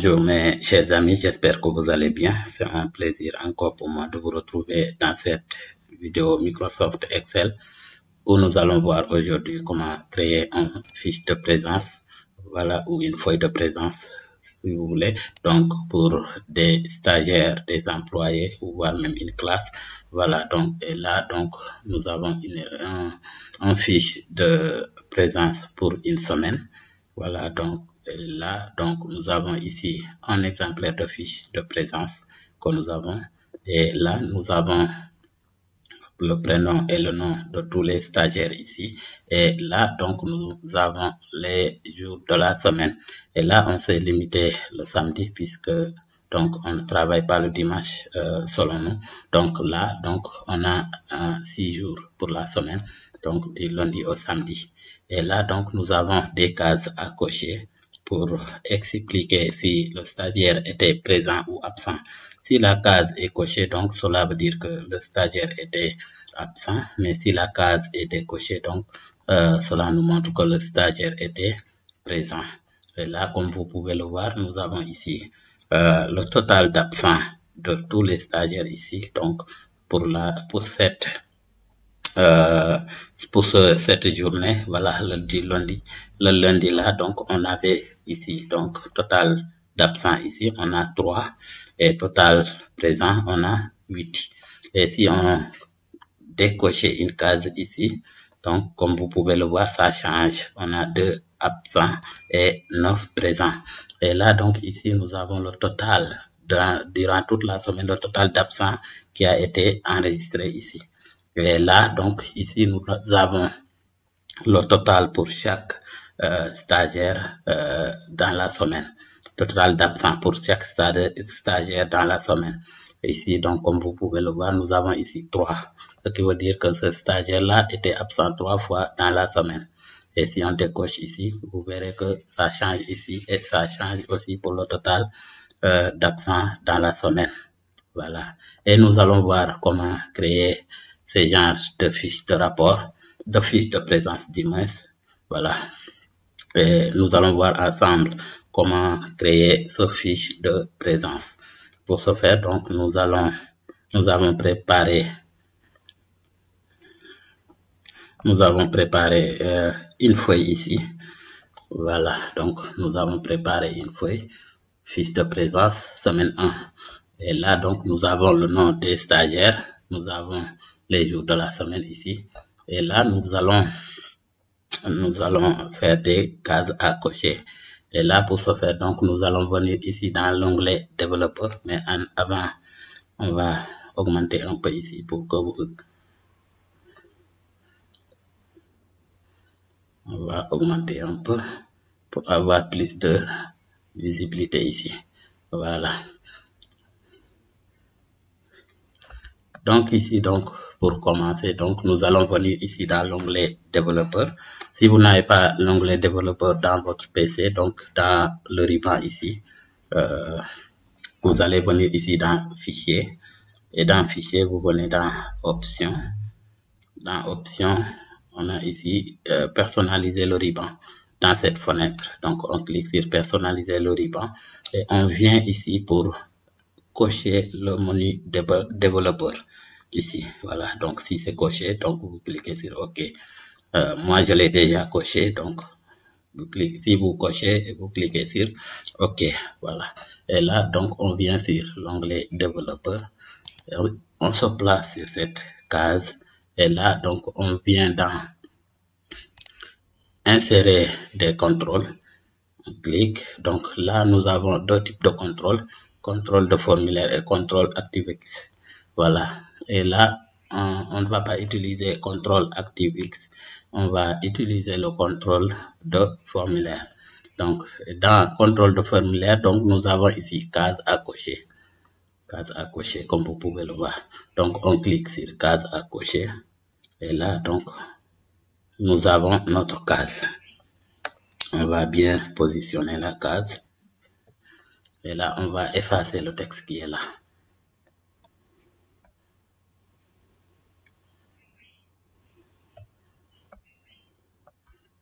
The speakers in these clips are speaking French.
Bonjour mes chers amis, j'espère que vous allez bien. C'est un plaisir encore pour moi de vous retrouver dans cette vidéo Microsoft Excel où nous allons voir aujourd'hui comment créer une fiche de présence, voilà, ou une feuille de présence si vous voulez, donc pour des stagiaires, des employés ou voire même une classe. Voilà, donc et là donc nous avons une fiche de présence pour une semaine. Voilà, donc là, donc nous avons ici un exemplaire de fiche de présence que nous avons. Et là, nous avons le prénom et le nom de tous les stagiaires ici. Et là, donc, nous avons les jours de la semaine. Et là, on s'est limité le samedi puisque donc on ne travaille pas le dimanche selon nous. Donc là, donc on a 6 jours pour la semaine, donc du lundi au samedi. Et là, donc nous avons des cases à cocher pour expliquer si le stagiaire était présent ou absent. Si la case est cochée, donc cela veut dire que le stagiaire était absent, mais si la case est décochée, donc cela nous montre que le stagiaire était présent. Et là, comme vous pouvez le voir, nous avons ici le total d'absents de tous les stagiaires ici. Donc cette journée, voilà, le lundi là, donc on avait ici donc total d'absents ici, on a 3 et total présent on a 8. Et si on décocher une case ici, donc comme vous pouvez le voir, ça change, on a 2 absents et 9 présents. Et là donc ici nous avons le total durant toute la semaine, le total d'absents qui a été enregistré ici. Et là donc ici nous avons le total pour chaque stagiaire dans la semaine, total d'absents pour chaque stagiaire dans la semaine. Ici, donc, comme vous pouvez le voir, nous avons ici 3. Ce qui veut dire que ce stagiaire-là était absent 3 fois dans la semaine. Et si on décoche ici, vous verrez que ça change ici et ça change aussi pour le total d'absents dans la semaine. Voilà. Et nous allons voir comment créer ces genres de fiches de rapport, de fiches de présence d'immense. Voilà. Et nous allons voir ensemble comment créer ce fiche de présence. Pour ce faire, donc, nous avons préparé une feuille ici. Voilà, donc nous avons préparé une feuille, fiche de présence, semaine 1. Et là, donc, nous avons le nom des stagiaires, nous avons les jours de la semaine ici. Et là, nous allons faire des cases à cocher. Et là, pour ce faire, donc, nous allons venir ici dans l'onglet développeur. Mais avant, on va augmenter un peu ici pour que on va augmenter un peu pour avoir plus de visibilité ici. Voilà. Donc ici, donc, pour commencer, donc, nous allons venir ici dans l'onglet développeur. Si vous n'avez pas l'onglet développeur dans votre PC, donc dans le ruban ici, vous allez venir ici dans fichier. Et dans fichier, vous venez dans options. Dans options, on a ici personnaliser le ruban dans cette fenêtre. Donc on clique sur personnaliser le ruban et on vient ici pour cocher le menu développeur ici. Voilà, donc si c'est coché, donc vous cliquez sur OK. Moi je l'ai déjà coché, donc si vous cochez, vous cliquez sur OK. Voilà, et là donc on vient sur l'onglet développeur. On se place sur cette case et là donc on vient dans insérer des contrôles. On clique. Donc là nous avons deux types de contrôles, contrôle de formulaire et contrôle ActiveX. Voilà, et là on ne va pas utiliser contrôle ActiveX, on va utiliser le contrôle de formulaire. Donc dans contrôle de formulaire, donc nous avons ici case à cocher. Case à cocher, comme vous pouvez le voir. Donc on clique sur case à cocher et là donc nous avons notre case. On va bien positionner la case et là on va effacer le texte qui est là.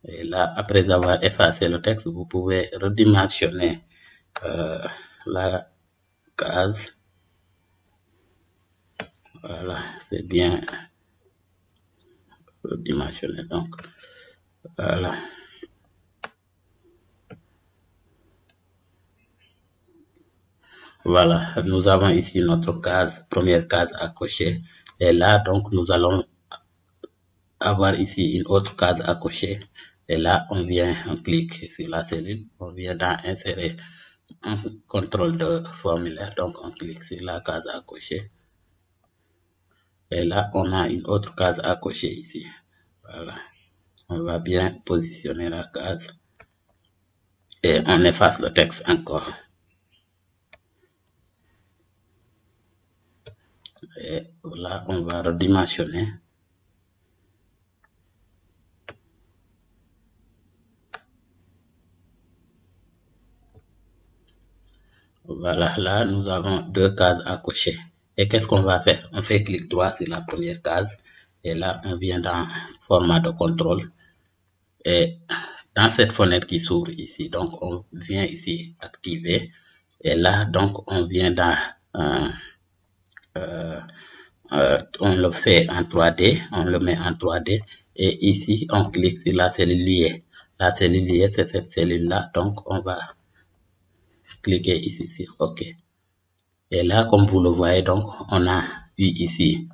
Et là, après avoir effacé le texte, vous pouvez redimensionner la case. Voilà, c'est bien dimensionné. Donc, voilà. Voilà, nous avons ici notre case, première case à cocher. Et là, donc, nous allons avoir ici une autre case à cocher. Et là, on clique sur la cellule, on vient d'insérer un contrôle de formulaire. Donc, on clique sur la case à cocher. Et là, on a une autre case à cocher ici. Voilà. On va bien positionner la case. Et on efface le texte encore. Et là, on va redimensionner. Voilà, là, nous avons deux cases à cocher. Et qu'est-ce qu'on va faire? On fait clic droit sur la première case. Et là, on vient dans format de contrôle. Et dans cette fenêtre qui s'ouvre ici, donc on vient ici activer. Et là, donc, on vient dans... on le fait en 3D, on le met en 3D. Et ici, on clique sur la cellule liée. La cellule liée, c'est cette cellule-là. Donc, on va cliquer ici sur OK. Et là, comme vous le voyez, donc, on a eu ici,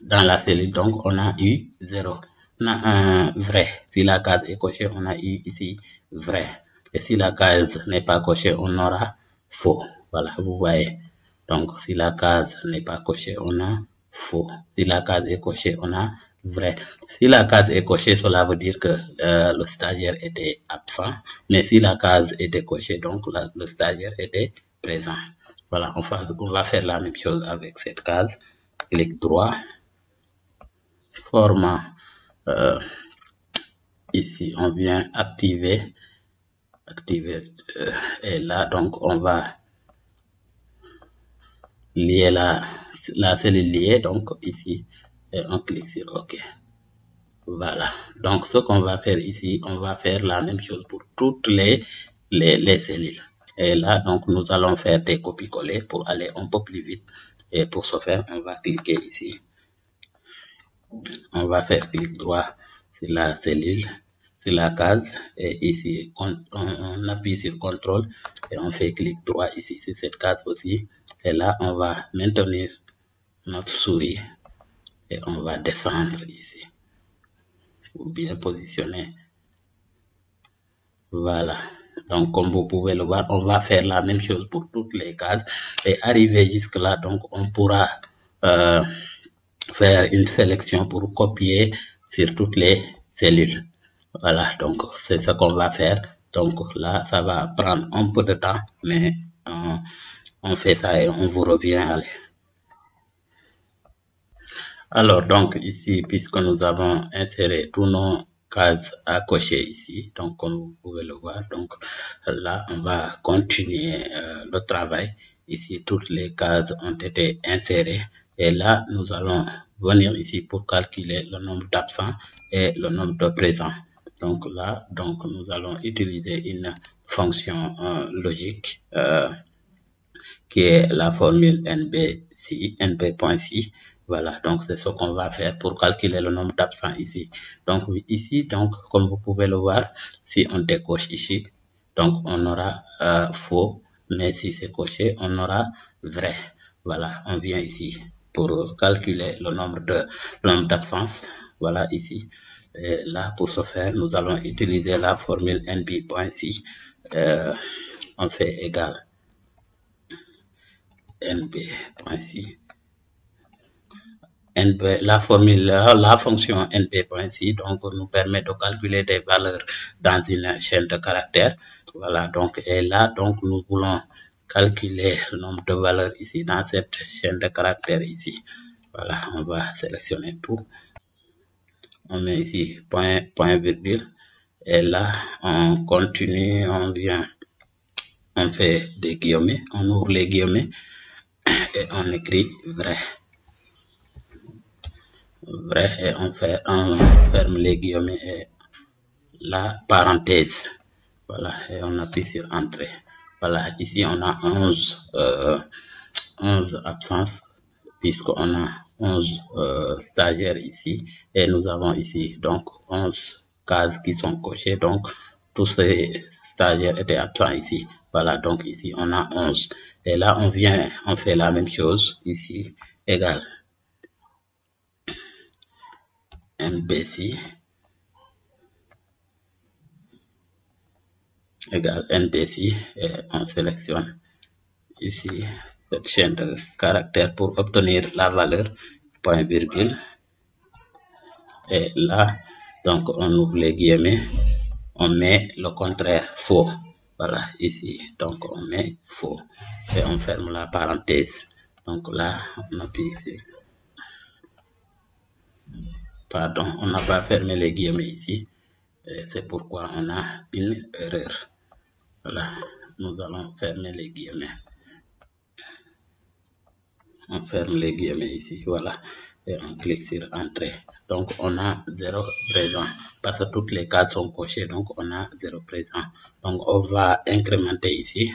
dans la cellule, donc, on a eu 0. On a un vrai. Si la case est cochée, on a eu ici vrai. Et si la case n'est pas cochée, on aura faux. Voilà, vous voyez. Donc, si la case n'est pas cochée, on a faux. Si la case est cochée, on a vrai. Si la case est cochée, cela veut dire que le stagiaire était absent. Mais si la case était cochée, donc le stagiaire était présent. Voilà, on va faire la même chose avec cette case. Clic droit. Format. Ici, on vient activer. Et là, donc, on va lier la cellule liée. Donc, ici, et on clique sur OK. Voilà. Donc, ce qu'on va faire ici, on va faire la même chose pour toutes les cellules. Et là, donc, nous allons faire des copies-coller pour aller un peu plus vite. Et pour ce faire, on va cliquer ici. On va faire clic droit sur la cellule, sur la case. Et ici, on appuie sur CTRL et on fait clic droit ici sur cette case aussi. Et là, on va maintenir notre souris et on va descendre ici. Pour bien positionner. Voilà. Donc, comme vous pouvez le voir, on va faire la même chose pour toutes les cases. Et arriver jusque là, donc, on pourra faire une sélection pour copier sur toutes les cellules. Voilà, donc c'est ce qu'on va faire. Donc là, ça va prendre un peu de temps, mais on fait ça et on vous revient. Allez. Alors, donc ici, puisque nous avons inséré tous nos cases à cocher ici, donc comme vous pouvez le voir, donc là, on va continuer le travail. Ici, toutes les cases ont été insérées et là, nous allons venir ici pour calculer le nombre d'absents et le nombre de présents. Donc là, donc nous allons utiliser une fonction logique qui est la formule nb.c. Voilà, donc c'est ce qu'on va faire pour calculer le nombre d'absents ici. Donc ici, donc comme vous pouvez le voir, si on décoche ici, donc on aura faux, mais si c'est coché, on aura vrai. Voilà, on vient ici pour calculer le nombre d'absences. Voilà ici. Et là, pour ce faire, nous allons utiliser la formule nb.c. On fait égal nb.c. La formule, la fonction nb.c donc nous permet de calculer des valeurs dans une chaîne de caractères. Voilà, donc et là donc nous voulons calculer le nombre de valeurs ici dans cette chaîne de caractères ici. Voilà, on va sélectionner tout. On met ici point virgule et là on continue, on fait des guillemets, on ouvre les guillemets et on écrit vrai. Vrai, et on ferme les guillemets et la parenthèse. Voilà, et on appuie sur entrée. Voilà, ici on a 11 absences, puisqu'on a 11 stagiaires ici, et nous avons ici donc 11 cases qui sont cochées, donc tous ces stagiaires étaient absents ici. Voilà, donc ici on a 11. Et là on fait la même chose ici, égal NBC égale NBC, et on sélectionne ici cette chaîne de caractères pour obtenir la valeur point virgule, et là donc on ouvre les guillemets, on met le contraire faux. Voilà, ici donc on met faux et on ferme la parenthèse. Donc là on appuie ici, pardon, on n'a pas fermé les guillemets ici, c'est pourquoi on a une erreur. Voilà, nous allons fermer les guillemets. On ferme les guillemets ici, voilà, et on clique sur entrée. Donc on a 0 présent parce que toutes les cases sont cochées, donc on a 0 présent. Donc on va incrémenter ici,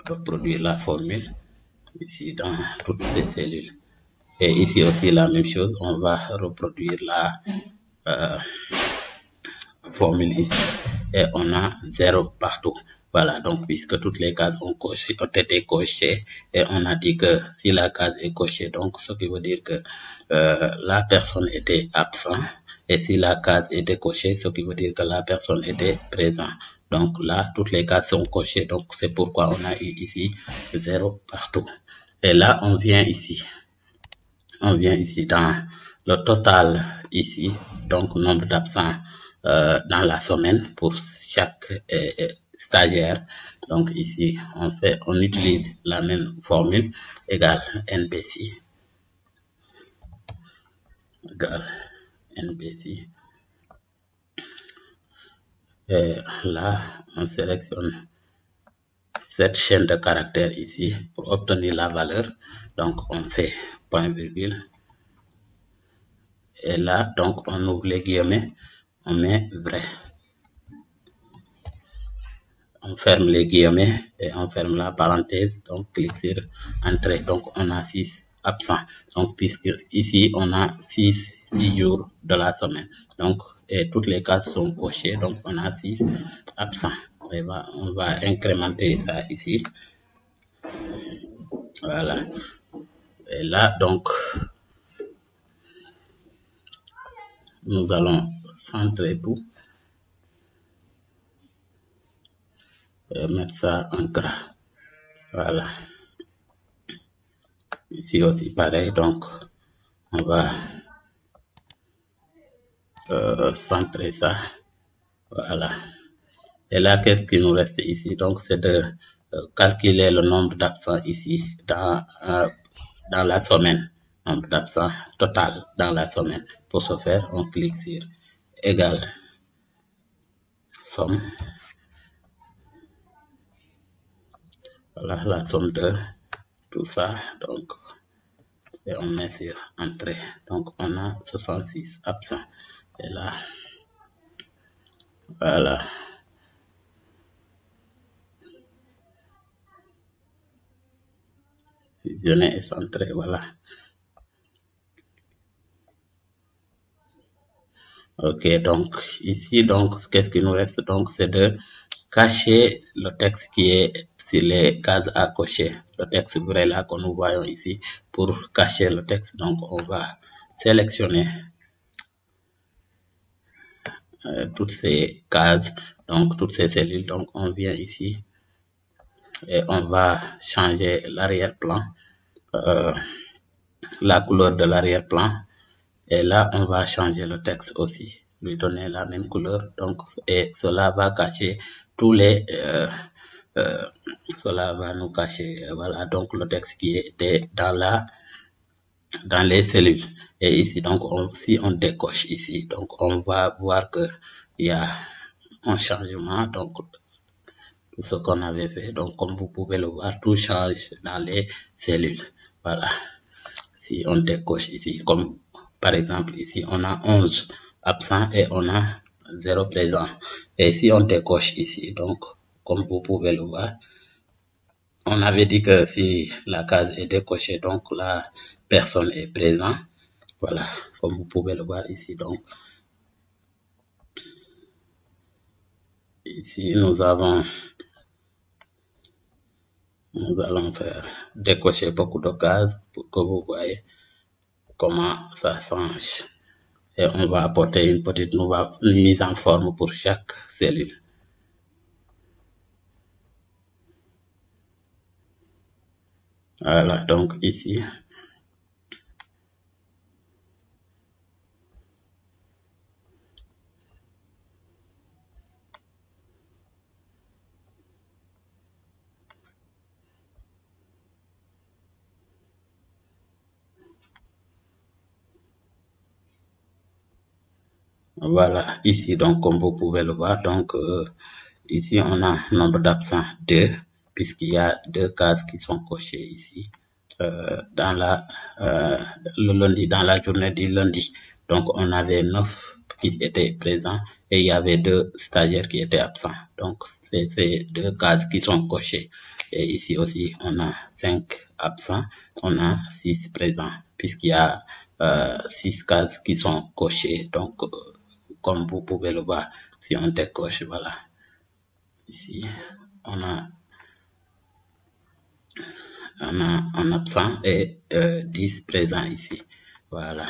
reproduire la formule ici dans toutes ces cellules. Et ici aussi la même chose, on va reproduire la formule ici, et on a 0 partout. Voilà, donc puisque toutes les cases ont été cochées, et on a dit que si la case est cochée, donc ce qui veut dire que la personne était absente, et si la case était cochée, ce qui veut dire que la personne était présente. Donc là, toutes les cases sont cochées, donc c'est pourquoi on a eu ici 0 partout. Et là, on vient ici dans le total ici, donc nombre d'absents dans la semaine pour chaque stagiaire. Donc ici on utilise la même formule, égale NBC et là on sélectionne cette chaîne de caractères ici pour obtenir la valeur. Donc on fait point virgule, et là donc on ouvre les guillemets, on met vrai, on ferme les guillemets et on ferme la parenthèse, donc clique sur entrée. Donc on a 6 absents, donc puisque ici on a 6 jours de la semaine, donc et toutes les cases sont cochées, donc on a 6 absents. Et on va incrémenter ça ici, voilà, et là donc nous allons centrer tout et mettre ça en gras. Voilà, ici aussi pareil, donc on va centrer ça. Voilà, et là qu'est-ce qui nous reste ici? Donc c'est de calculer le nombre d'absents ici dans la semaine, nombre d'absents total dans la semaine. Pour ce faire, on clique sur égal somme, voilà la somme de tout ça, donc et on met sur entrée. Donc on a 66 absents, et là voilà, fusionner et centrer, voilà. Ok, donc ici, donc qu'est-ce qui nous reste? Donc c'est de cacher le texte qui est sur les cases à cocher, le texte vrai là que nous voyons ici. Pour cacher le texte, donc on va sélectionner toutes ces cases, donc toutes ces cellules. Donc on vient ici et on va changer l'arrière-plan, la couleur de l'arrière-plan, et là on va changer le texte aussi, lui donner la même couleur. Donc et cela va cacher tous les cela va nous cacher, voilà, donc le texte qui était dans les cellules. Et ici donc si on décoche ici, donc on va voir que il y a un changement. Donc tout ce qu'on avait fait, donc comme vous pouvez le voir, tout change dans les cellules. Voilà, si on décoche ici, comme par exemple ici on a 11 absents et on a 0 présent, et si on décoche ici, donc comme vous pouvez le voir. On avait dit que si la case est décochée, donc la personne est présente. Voilà, comme vous pouvez le voir ici. Donc, ici, nous allons faire décocher beaucoup de cases pour que vous voyez comment ça change. Et on va apporter une petite mise en forme pour chaque cellule. Voilà, donc ici, voilà, ici, donc, comme vous pouvez le voir, donc, ici, on a nombre d'absents 2, puisqu'il y a 2 cases qui sont cochées ici, le lundi, dans la journée du lundi. Donc, on avait 9 qui étaient présents et il y avait 2 stagiaires qui étaient absents. Donc, c'est ces 2 cases qui sont cochées. Et ici aussi, on a 5 absents, on a 6 présents, puisqu'il y a 6 cases qui sont cochées. Donc, comme vous pouvez le voir, si on décoche, voilà. Ici, on a un absent et 10 présents ici. Voilà.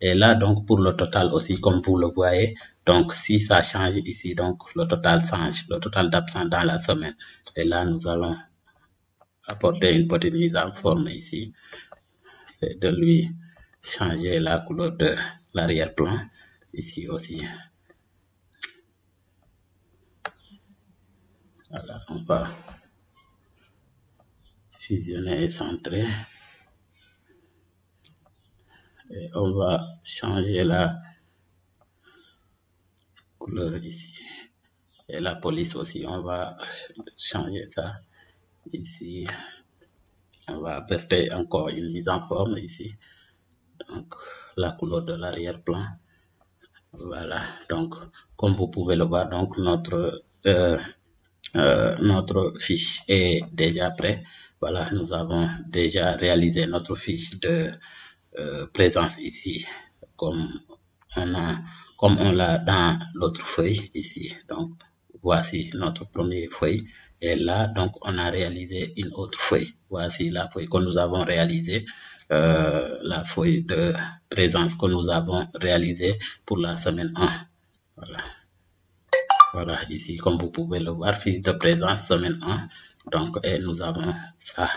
Et là, donc, pour le total aussi, comme vous le voyez, donc, si ça change ici, donc, le total change, le total d'absents dans la semaine. Et là, nous allons apporter une petite mise en forme ici. C'est de lui changer la couleur de l'arrière-plan. Ici aussi. Voilà, on va fusionner et centrer. Et on va changer la couleur ici. Et la police aussi, on va changer ça ici. On va apporter encore une mise en forme ici. Donc, la couleur de l'arrière-plan. Voilà. Donc, comme vous pouvez le voir, donc notre fiche est déjà prêt. Voilà, nous avons déjà réalisé notre fiche de présence ici, comme on l'a dans l'autre feuille ici. Donc, voici notre première feuille. Et là, donc, on a réalisé une autre feuille. Voici la feuille que nous avons réalisée, la feuille de présence que nous avons réalisée pour la semaine 1. Voilà. Voilà, ici, comme vous pouvez le voir, fiche de présence semaine 1. Donc, et nous avons ça.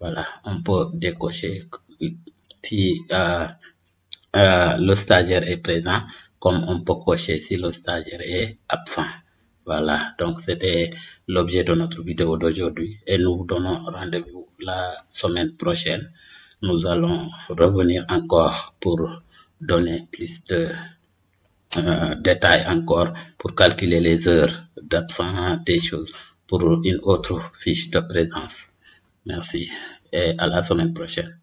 Voilà, on peut décocher si le stagiaire est présent, comme on peut cocher si le stagiaire est absent. Voilà, donc c'était l'objet de notre vidéo d'aujourd'hui et nous vous donnons rendez-vous la semaine prochaine. Nous allons revenir encore pour donner plus de détails encore pour calculer les heures d'absence, des choses pour une autre fiche de présence. Merci et à la semaine prochaine.